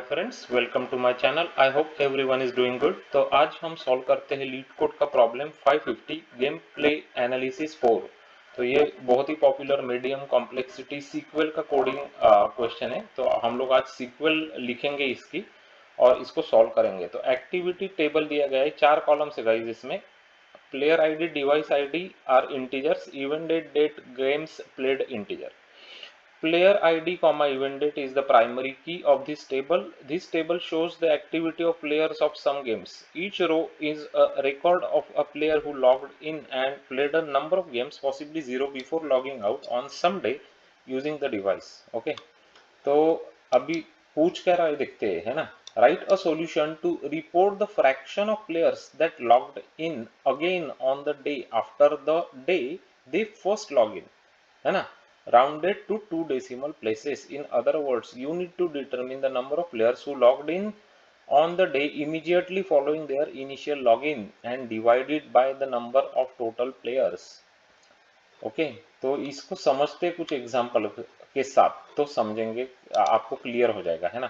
Friends, welcome to my channel. I hope everyone is doing good. तो आज हम solve करते हैं लीड कोड का प्रॉब्लम 550 गेम प्ले एनालिसिस 4। तो ये बहुत ही पॉपुलर मीडियम कॉम्प्लेक्सिटी सीक्वल का कोडिंग क्वेश्चन है। तो हम लोग आज सीक्वल लिखेंगे इसकी और इसको सॉल्व करेंगे। तो एक्टिविटी टेबल दिया गया है 4 कॉलम से गाइस। इसमें player ID, device ID are integers, event date, date, games played integer. Player ID comma event date is the primary key of this table. This table shows the activity of players of some games. Each row is a record of a player who logged in and played a number of games, possibly 0 before logging out on some day using the device. Okay. तो अभी पूछ क्या रहा है देखते हैं, है ना। Write a solution to report the fraction of players that logged in again on the day after the day they first log in, है ना, rounded to 2 decimal places. In other words, you need to determine the number of players who logged in on the day immediately following their initial login and divide it by the number of total players. Okay, तो इसको समझते कुछ example के साथ तो समझेंगे, आपको clear हो जाएगा, है ना।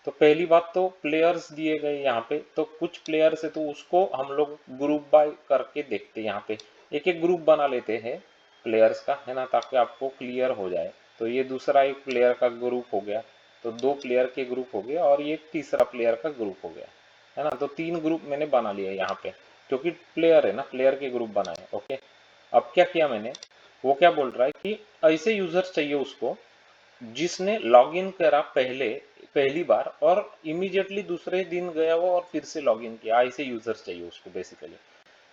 तो पहली बात तो प्लेयर्स दिए गए यहाँ पे, तो कुछ प्लेयर्स है तो उसको हम लोग ग्रुप बाय करके देखते हैं। यहाँ पे एक एक ग्रुप बना लेते हैं प्लेयर्स का, है ना, ताकि आपको क्लियर हो जाए। तो ये दूसरा एक प्लेयर का ग्रुप हो गया, तो 2 प्लेयर के ग्रुप हो गए, और ये तीसरा प्लेयर का ग्रुप हो गया, है ना। तो 3 ग्रुप मैंने बना लिया यहाँ पे, क्योंकि प्लेयर है ना, प्लेयर के ग्रुप बनाए। ओके, अब क्या किया मैंने, वो क्या बोल रहा है कि ऐसे यूजर्स चाहिए उसको जिसने लॉगिन करा पहली बार और इमीडिएटली दूसरे दिन गया वो और फिर से लॉगिन किया, ऐसे यूजर्स चाहिए उसको बेसिकली।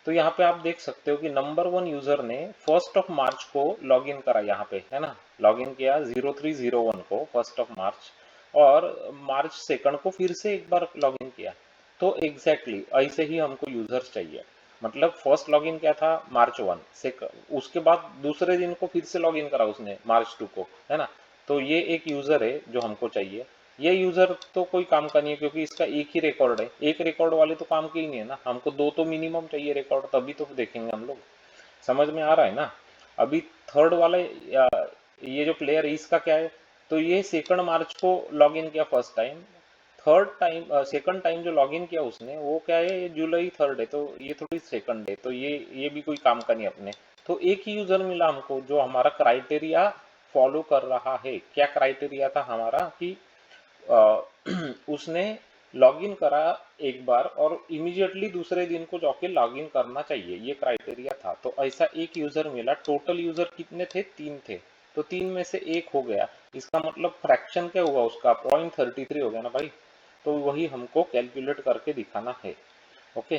तो यहाँ पे आप देख सकते हो कि नंबर 1 यूजर ने 1 को लॉगिन करा, यहाँ पे है ना, लॉगिन किया 0301 को 1 मार्च, और March 2 को फिर से एक बार लॉगिन किया। तो एग्जैक्टली ऐसे ही हमको यूजर्स चाहिए। मतलब फर्स्ट लॉगिन क्या था March 1 से, उसके बाद दूसरे दिन को फिर से लॉगिन करा उसने March 2 को, है ना। तो ये एक यूजर है जो हमको चाहिए। ये यूजर तो कोई काम का नहीं है, क्योंकि इसका एक ही रिकॉर्ड है, एक रिकॉर्ड वाले तो काम के ही नहीं है ना, हमको 2 तो मिनिमम चाहिए रिकॉर्ड, तभी तो देखेंगे हम लोग। समझ में आ रहा है ना। अभी थर्ड वाले ये जो प्लेयर है इसका क्या है, तो ये 2 मार्च को लॉगिन किया first time, third time second time जो लॉगिन किया उसने वो क्या है, ये July 3 है, तो ये थोड़ी सेकंड है, तो ये भी कोई काम का नहीं अपने। तो एक ही यूजर मिला हमको जो हमारा क्राइटेरिया फॉलो कर रहा है। क्या क्राइटेरिया था हमारा कि उसने लॉगिन करा एक बार और इमीडिएटली दूसरे दिन को जाके लॉगिन करना चाहिए, ये क्राइटेरिया था। तो ऐसा एक यूजर मिला। टोटल यूजर कितने थे, 3 थे, तो 3 में से एक हो गया। इसका मतलब फ्रैक्शन क्या हुआ उसका, 0.33 हो गया ना भाई। तो वही हमको कैलकुलेट करके दिखाना है। ओके,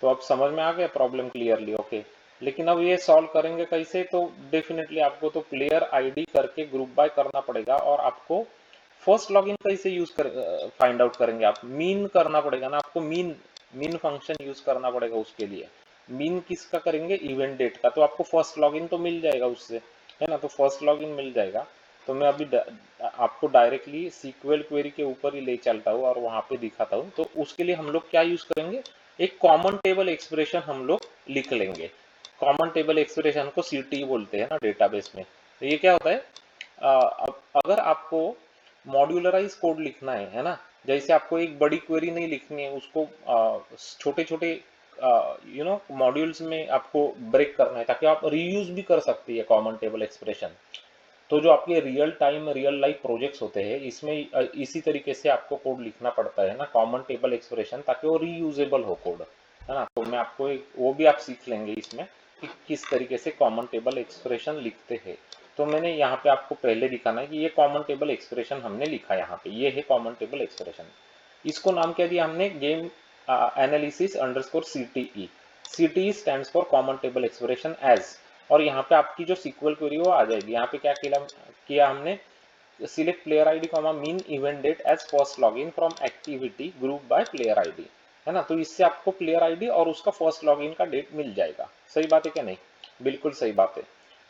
तो अब समझ में आ गया प्रॉब्लम क्लियरली। ओके, लेकिन अब ये सॉल्व करेंगे कैसे, तो डेफिनेटली आपको तो प्लेयर आईडी करके ग्रुप बाय करना पड़ेगा, और आपको फर्स्ट लॉगिन कैसे यूज कर फाइंड आउट करेंगे, आप मीन करना पड़ेगा ना आपको, मीन फंक्शन यूज करना पड़ेगा उसके लिए। मीन किसका करेंगे, इवेंट डेट का। तो आपको फर्स्ट लॉगिन तो मिल जाएगा उससे, है ना, तो फर्स्ट लॉगिन मिल जाएगा। तो मैं अभी आपको डायरेक्टली सीक्वल क्वेरी के ऊपर ही ले चलता हूँ और वहां पे दिखाता हूँ। तो उसके लिए हम लोग क्या यूज करेंगे, एक कॉमन टेबल एक्सप्रेशन हम लोग लिख लेंगे। कॉमन टेबल एक्सप्रेशन को सीटी बोलते हैं ना डेटाबेस में। तो ये क्या होता है, अगर आपको मॉड्यूलराइज कोड लिखना है ना, जैसे आपको एक बड़ी क्वेरी नहीं लिखनी है, उसको छोटे छोटे मॉड्यूल्स में आपको ब्रेक करना है, ताकि आप रीयूज भी कर सकती है कॉमन टेबल एक्सप्रेशन। तो जो आपके real time real life projects होते हैं, इसमें इसी तरीके से आपको कोड लिखना पड़ता है ना, कॉमन टेबल एक्सप्रेशन, ताकि वो रीयूजेबल हो कोड, है ना। तो मैं आपको वो भी आप सीख लेंगे इसमें कि किस तरीके से कॉमन टेबल एक्सप्रेशन लिखते हैं। तो मैंने यहाँ पे आपको पहले दिखाना है कि ये कॉमन टेबल एक्सप्रेशन हमने लिखा, यहाँ पे ये है कॉमन टेबल एक्सप्रेशन। इसको नाम क्या दिया हमने, game analysis underscore CTE। CTE stands for common table expression as. और यहाँ पे आपकी जो सीक्वल क्वेरी वो आ जाएगी। यहाँ पे क्या किया हमने, select player ID comma min event date as first login from activity group by player ID, है ना। तो इससे आपको प्लेयर आईडी और उसका फर्स्ट लॉगिन का डेट मिल जाएगा। सही बात है क्या नहीं, बिल्कुल सही बात है।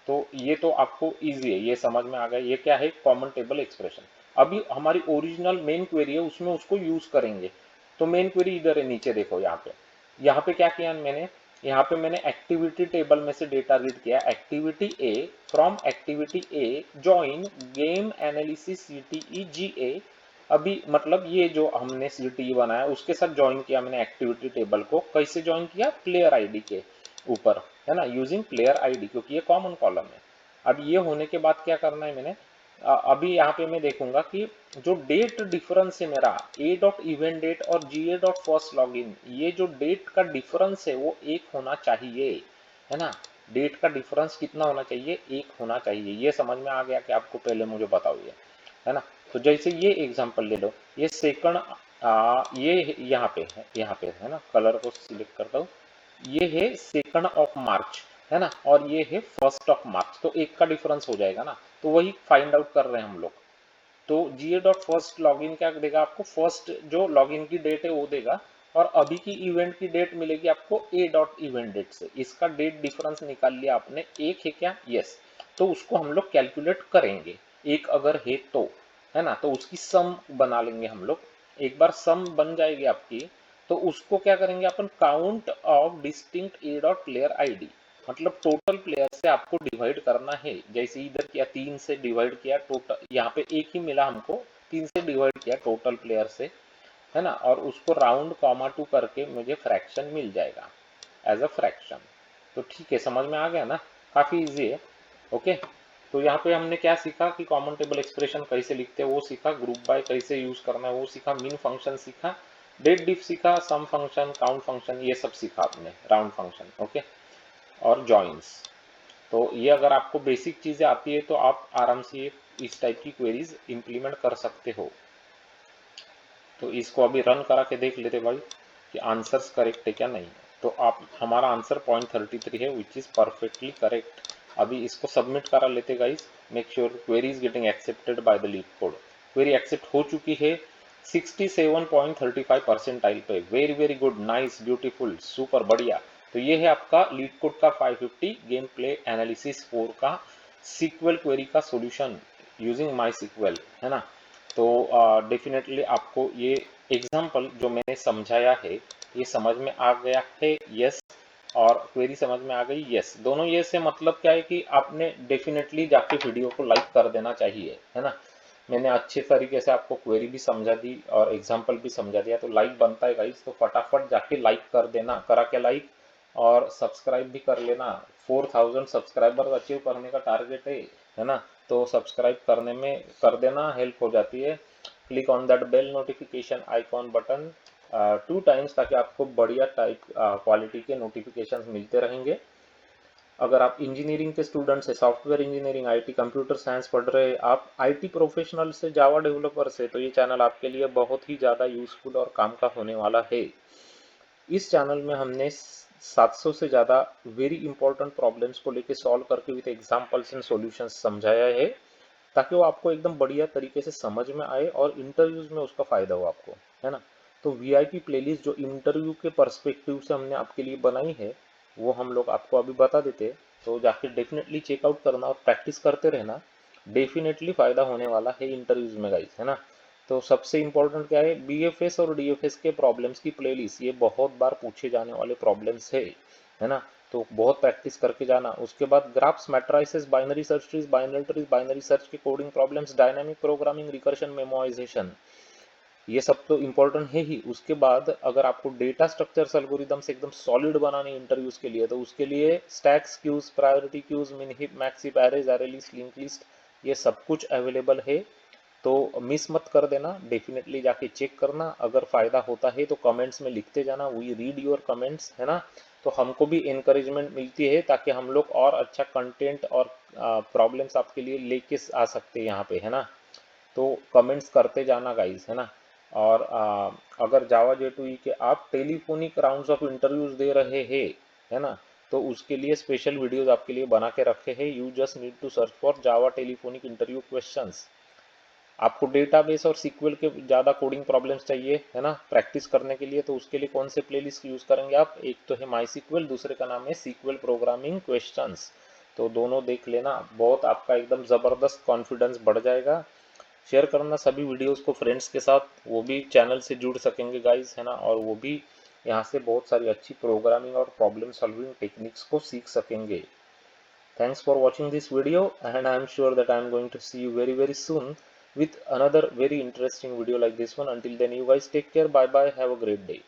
तो ये तो आपको इजी है, ये समझ में आ गया, ये क्या है, कॉमन टेबल एक्सप्रेशन। अभी हमारी ओरिजिनल मेन क्वेरी है, उसमें उसको यूज करेंगे। तो मेन क्वेरी इधर है, नीचे देखो यहाँ पे क्या किया मैंने, यहाँ पे मैंने एक्टिविटी टेबल में से डेटा रीड किया, activity A, from activity A join game analysis CTE GA अभी मतलब ये जो हमने CTE बनाया उसके साथ ज्वाइन किया मैंने एक्टिविटी टेबल को। कैसे ज्वाइन किया? प्लेयर आईडी के ऊपर, है ना, यूजिंग प्लेयर आईडी, क्योंकि ये कॉमन कॉलम है। अब ये होने के बाद क्या करना है मैंने, अभी यहाँ पे मैं देखूंगा कि जो डेट डिफरेंस है मेरा a डॉट इवेंट डेट और ga डॉट फर्स्ट लॉगिन, ये जो डेट का डिफरेंस है वो 1 होना चाहिए, है ना। डेट का डिफरेंस कितना होना चाहिए? 1 होना चाहिए। ये समझ में आ गया कि आपको पहले मुझे बताओ ये, है ना। तो जैसे ये एग्जांपल ले लो, ये सेकंड, ये यहाँ पे है ना, कलर को सिलेक्ट करता हूँ, ये है 2 ऑफ मार्च, है ना, और ये है 1 ऑफ मार्च, तो 1 का डिफरेंस हो जाएगा ना। तो वही फाइंड आउट कर रहे हैं हम लोग। तो ga डॉट फर्स्ट लॉगिन क्या देगा आपको? फर्स्ट जो लॉगिन की डेट है वो देगा, और अभी की इवेंट की डेट मिलेगी आपको a डॉट इवेंट डेट से। इसका डेट डिफरेंस निकाल लिया आपने, 1 है क्या? यस। तो उसको हम लोग कैलकुलेट करेंगे, 1 अगर है तो, है ना। तो उसकी सम बना लेंगे हम लोग। एक बार सम बन जाएगी आपकी, तो उसको क्या करेंगे अपन? Count of distinct a dot player ID, मतलब टोटल प्लेयर से आपको डिवाइड करना है। जैसे इधर किया 3 से डिवाइड किया, टोटल यहाँ पे 1 ही मिला हमको, 3 से डिवाइड किया टोटल प्लेयर से, है ना, और उसको राउंड कॉमा 2 करके मुझे फ्रैक्शन मिल जाएगा एज अ फ्रैक्शन। तो ठीक है, समझ में आ गया ना, काफी इजी है। ओके, तो यहाँ पे हमने क्या सीखा कि कॉमन टेबल एक्सप्रेशन कैसे लिखते हैं वो सीखा, ग्रुप बाय कैसे यूज करना है वो सीखा, मिन फंक्शन सीखा, डेट डिफ सीखा, सम फंक्शन, काउंट फंक्शन, ये सब सीखा आपने, राउंड फंक्शन, ओके, और जॉइंस। तो ये अगर आपको बेसिक चीजें आती है तो आप आराम से इस टाइप की क्वेरीज इंप्लीमेंट कर सकते हो। तो इसको अभी रन करा के देख लेते भाई कि आंसर्स करेक्ट है क्या नहीं है। तो आप, हमारा आंसर 0.33 है, विच इज परफेक्टली करेक्ट। अभी इसको सबमिट करा लेते guys. Make sure query is getting accepted by the LeetCode. Query accept हो चुकी है 67.35 परसेंटाइल पे। Very very good, nice, beautiful, super, बढ़िया। तो ये है आपका लीड कोड का 550 गेम प्ले एनालिसिस 4 का सीक्वल क्वेरी का सॉल्यूशन यूजिंग माई सीक्वल, है ना। तो डेफिनेटली आपको ये एग्जाम्पल जो मैंने समझाया है ये समझ में आ गया है, यस, और क्वेरी समझ में आ गई, यस। दोनों ये से मतलब क्या है कि आपने डेफिनेटली जाके वीडियो को लाइक कर देना चाहिए, है ना। मैंने अच्छे तरीके से आपको क्वेरी भी समझा दी और एग्जाम्पल भी समझा दिया, तो लाइक बनता है गाइस। तो फटाफट जाके लाइक कर देना, करा के लाइक, और सब्सक्राइब भी कर लेना। 4000 सब्सक्राइबर अचीव करने का टारगेट है ना। तो सब्सक्राइब करने में कर देना, हेल्प हो जाती है। Click on that bell notification icon button 2 times, ताकि आपको बढ़िया टाइप क्वालिटी के नोटिफिकेशंस मिलते रहेंगे। अगर आप इंजीनियरिंग के स्टूडेंट्स हैं, software engineering, IT, computer science पढ़ रहे हैं, आप आईटी प्रोफेशनल से, जावा डेवलपर से, तो ये चैनल आपके लिए बहुत ही ज़्यादा यूजफुल और काम का होने वाला है। इस चैनल में हमने 700 से ज़्यादा वेरी इंपॉर्टेंट प्रॉब्लम्स को लेके सॉल्व करके विद एग्जांपल्स एंड सॉल्यूशंस समझाया है, ताकि वो आपको एकदम बढ़िया तरीके से समझ में आए और इंटरव्यूज में उसका फायदा हो आपको, है ना। तो वीआईपी प्लेलिस्ट जो इंटरव्यू के पर्सपेक्टिव से हमने आपके लिए बनाई है वो हम लोग आपको अभी बता देते। तो जाके डेफिनेटली चेकआउट करना और प्रैक्टिस करते रहना, डेफिनेटली फायदा होने वाला है इंटरव्यूज में गाइस, है ना। तो सबसे इंपॉर्टेंट क्या है, बीएफएस और डीएफएस के प्रॉब्लम्स की प्लेलिस्ट, ये बहुत बार पूछे जाने वाले प्रॉब्लम्स है ना। तो बहुत प्रैक्टिस करके जाना। उसके बाद graphs, matrices, binary search trees, binary trees, binary search के coding problems, dynamic programming, recursion, memorization, ये सब तो इंपॉर्टेंट है ही। उसके बाद अगर आपको डेटा स्ट्रक्चर्स एल्गोरिदम्स एकदम सॉलिड बनाने इंटरव्यूज के लिए, तो उसके लिए स्टैक्स, क्यूज, प्रायोरिटी क्यूज, मिन hip, max heap, arrays, array list, link list, ये सब कुछ अवेलेबल है। तो मिस मत कर देना, डेफिनेटली जाके चेक करना। अगर फायदा होता है तो कमेंट्स में लिखते जाना, वी रीड योर कमेंट्स, है ना। तो हमको भी इनकरेजमेंट मिलती है, ताकि हम लोग और अच्छा कंटेंट और प्रॉब्लम्स आपके लिए लेके आ सकते हैं यहाँ पे, है ना। तो कमेंट्स करते जाना गाइस, है ना। और अगर जावा J2E के आप टेलीफोनिक राउंड्स ऑफ इंटरव्यूज दे रहे हैं, है ना, तो उसके लिए स्पेशल वीडियोस आपके लिए बना के रखे हैं। You just need to search for Java telephonic interview questions. आपको डेटाबेस और सीक्वल के ज़्यादा कोडिंग प्रॉब्लम्स चाहिए, है ना, प्रैक्टिस करने के लिए, तो उसके लिए कौन से प्लेलिस्ट यूज़ करेंगे आप? एक तो है माई सीक्वल, दूसरे का नाम है सीक्वल प्रोग्रामिंग क्वेश्चंस। तो दोनों देख लेना, बहुत आपका एकदम ज़बरदस्त कॉन्फिडेंस बढ़ जाएगा। शेयर करना सभी वीडियोस को फ्रेंड्स के साथ, वो भी चैनल से जुड़ सकेंगे गाइस, है ना, और वो भी यहाँ से बहुत सारी अच्छी प्रोग्रामिंग और प्रॉब्लम सॉल्विंग टेक्निक्स को सीख सकेंगे। Thanks for watching this video, and I am sure that I am going to see you very very soon with another very interesting video like this one. Until then, you guys take care. Bye bye. Have a great day.